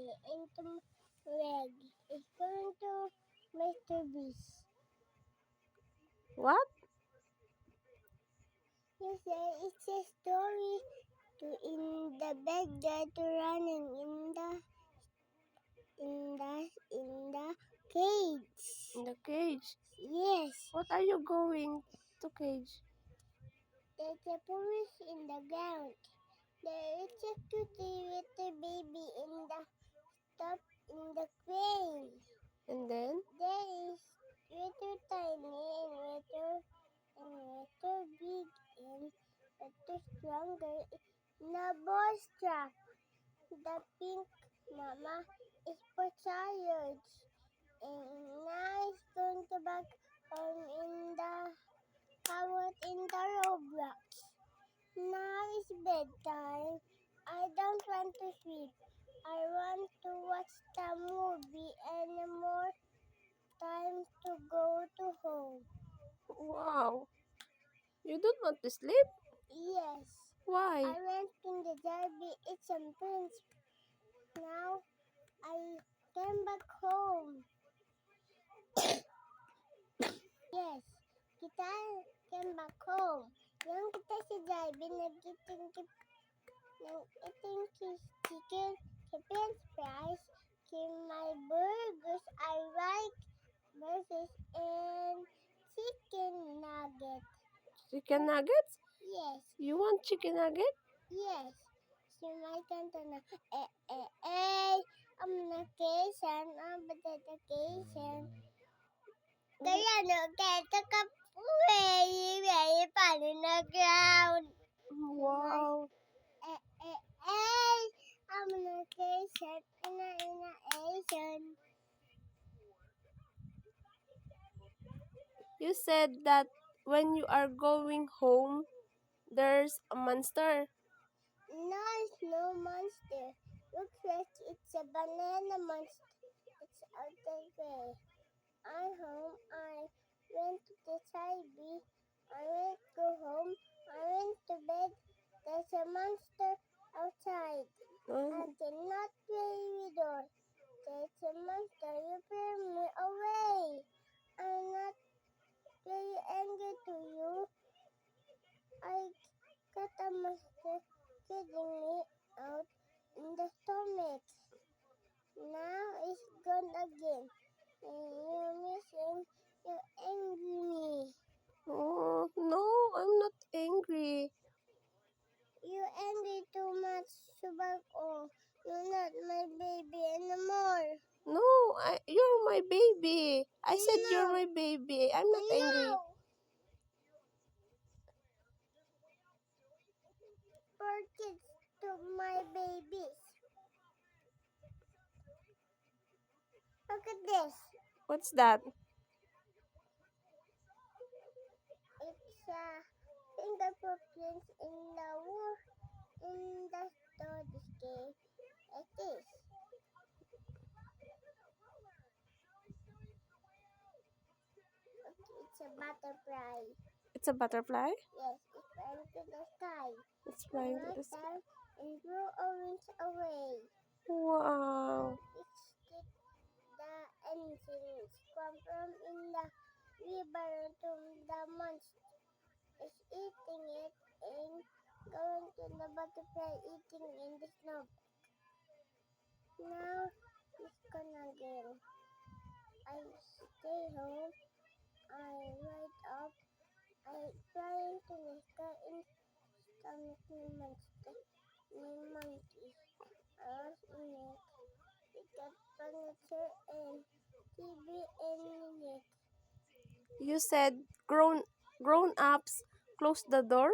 me into leg. It's going to Mr. Beast. What? You say it's a story to in the backyard to running in the cage. In the cage. Yes, What are you going to cage? there's a police in the ground. There is a cutie with a baby in the top in the crane. And then? There is little tiny and little big and little stronger in a ball strap. The pink mama is for childs. And now it's going to back home in the Howard in the Roblox. Now it's bedtime. I don't want to sleep. I want to watch the movie and more time to go to home. Wow. You don't want to sleep? Yes. Why? I went in the derby, eat some prints. Now I came back home. Yes, kita came back home. Yung kita si Derby nag-eating chicken, french fries, my burgers. I like burgers and chicken nugget. Chicken nuggets? Yes, You want chicken nugget? yes. Si my kanta na, I'm on vacation, I'm on vacation. Kaya no, kaya ka very fun in the ground. Wow. I'm on vacation, in a Asian. You said that when you are going home, there's a monster. No, it's no monster. Looks like it's a banana monster. It's out the way. I'm home. I went to the TV. I went to home. I went to bed. There's a monster outside. I cannot play with her. There's a monster. You put me away. I'm not very angry to you. I got a monster kidding me out in the stomach. Now it's gone again. And you're missing. You're angry me. Oh, no, I'm not angry. You're angry too much, Subako. You're not my baby anymore. No, you're my baby. I said you're No. my baby. I'm not angry. No. For kids to my babies. Look at this. What's that? It's a fingerprints in the wood in the store display. Like this. Okay, it's a butterfly. It's a butterfly? Yes, it's flying to the sky. It's flying to the sky. Nighttime and blew orange away. Wow. It's the engines come from in the river to the monster. It's eating it and going to the butterfly eating in the snow. Now it's gone again. I stay home. I wake up. I fly into the sky and stomach the monster. The monkey. I was in it. It got furniture and TV in it. You said grown-ups close the door?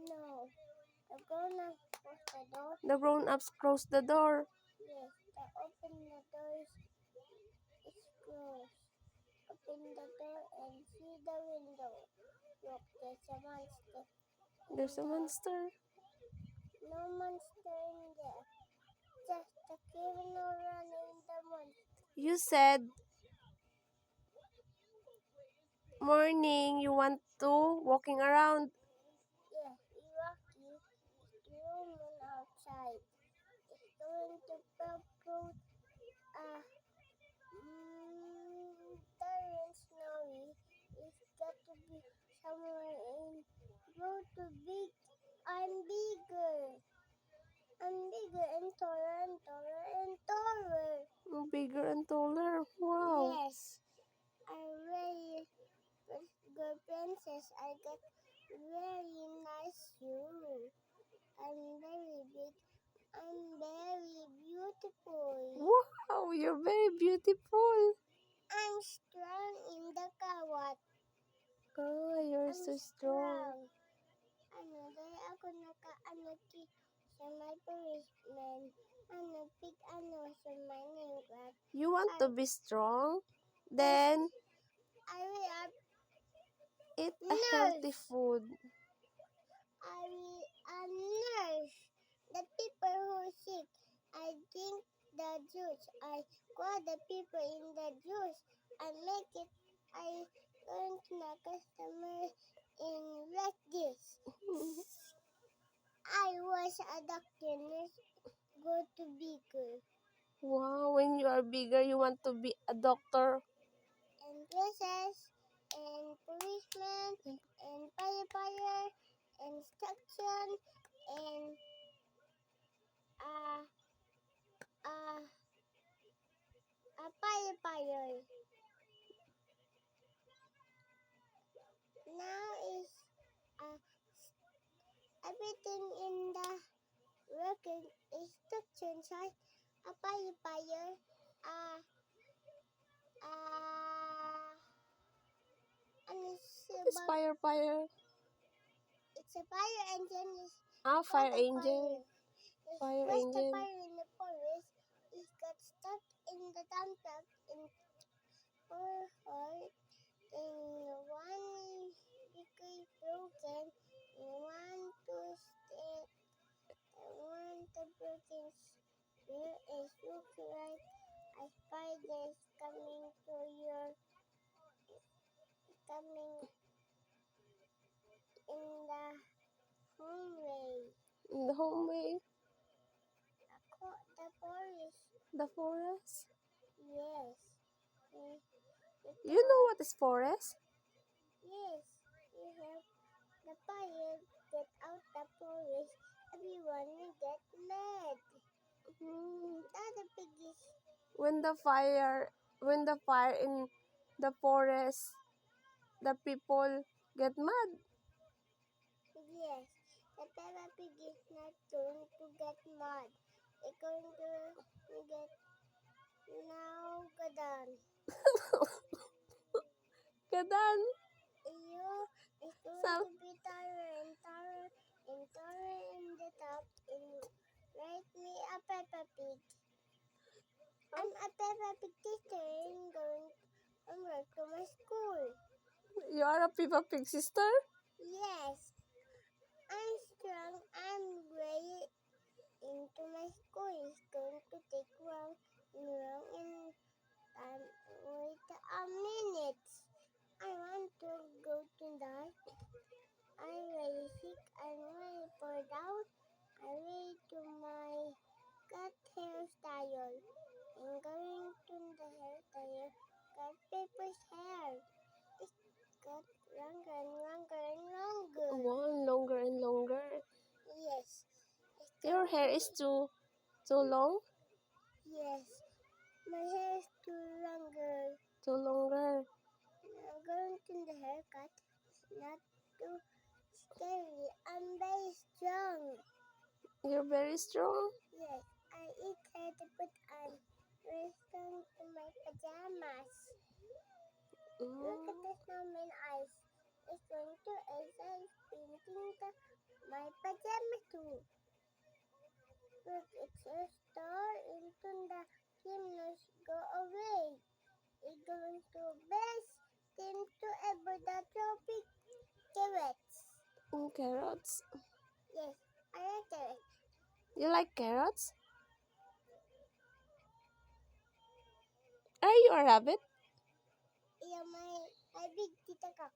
No. The grown-up close the door. The grown-ups close the door. Yes, the open the door is closed. Open the door and see the window. Look, there's a monster. There's a monster. No monster in there. Just a criminal running the monster. You said morning you want to walking around. Yes, Iraqi is the woman outside. It's going to I'm bigger and taller and taller and taller. Bigger and taller. Wow. Yes, I'm very good princess. I got very nice shoe. I'm very big. I'm very beautiful. Wow, you're very beautiful. I'm strong in the kawat. Ah, you're I'm so strong. strong. Dahil ako naka-ano sa may policeman. Big sa my name guard. You want to I, be strong? yes, Then I will eat a healthy nurse. food. I will nurse. The people who sick, I drink the juice. I call the people in the juice. I make it. I learn to my customer in like this. I was a doctor, nurse, go to bigger. Wow, when you are bigger, you want to be a doctor. And princess, and policeman, and firefighter, instruction, and uh, uh, a firefighter. Now is uh, everything in the working instruction side. A firefighter, uh, and What is firefighter? it's a fire engine. Ah, What fire a engine. fire! It's Fire just a engine. fire in the forest. It got stuck in the dump truck in Fort in one degree broken, in one to stay, one to broken. Here is look like a spider is coming to your coming in the home way. In the home way. The forest. The forest. Yes. You know what is forest? Yes. You have the fire get out the forest. Everyone will get mad. The piggies. When the fire in the forest, the people get mad. Yes. The Peppa Pig is not going to get mad. It's going to get now gadan. Gadan. You is going So, to be taller and taller and taller in the top and write me a Peppa Pig. I'm a Peppa Pig teacher and going to work to my school. you are a Peppa Pig sister? Yes. I'm strong. I'm great into my school. It's going to take long in time. Wait a minute. I want to go to die. I'm very sick. I'm very bored out. I wait to my cut hairstyle. I'm going to the hairstyle. Cut paper's hair. It's got longer and longer and longer. Wow, longer and longer. Yes. Your hair is too long? Yes. My hair is too longer. Too longer. I'm going to the haircut. Not too scary. I'm very strong. You're very strong? Yes. I eat hair to put on. Very strong to my pajamas. Look at the snowman eyes. It's going to exercise painting my pajamas too. Look, it's a star into the gymnast go away. It's going to best team to ever the tropic carrots. Carrots. Yes, I like carrots. You like carrots? Are you a rabbit? Yeah, my big tita ka.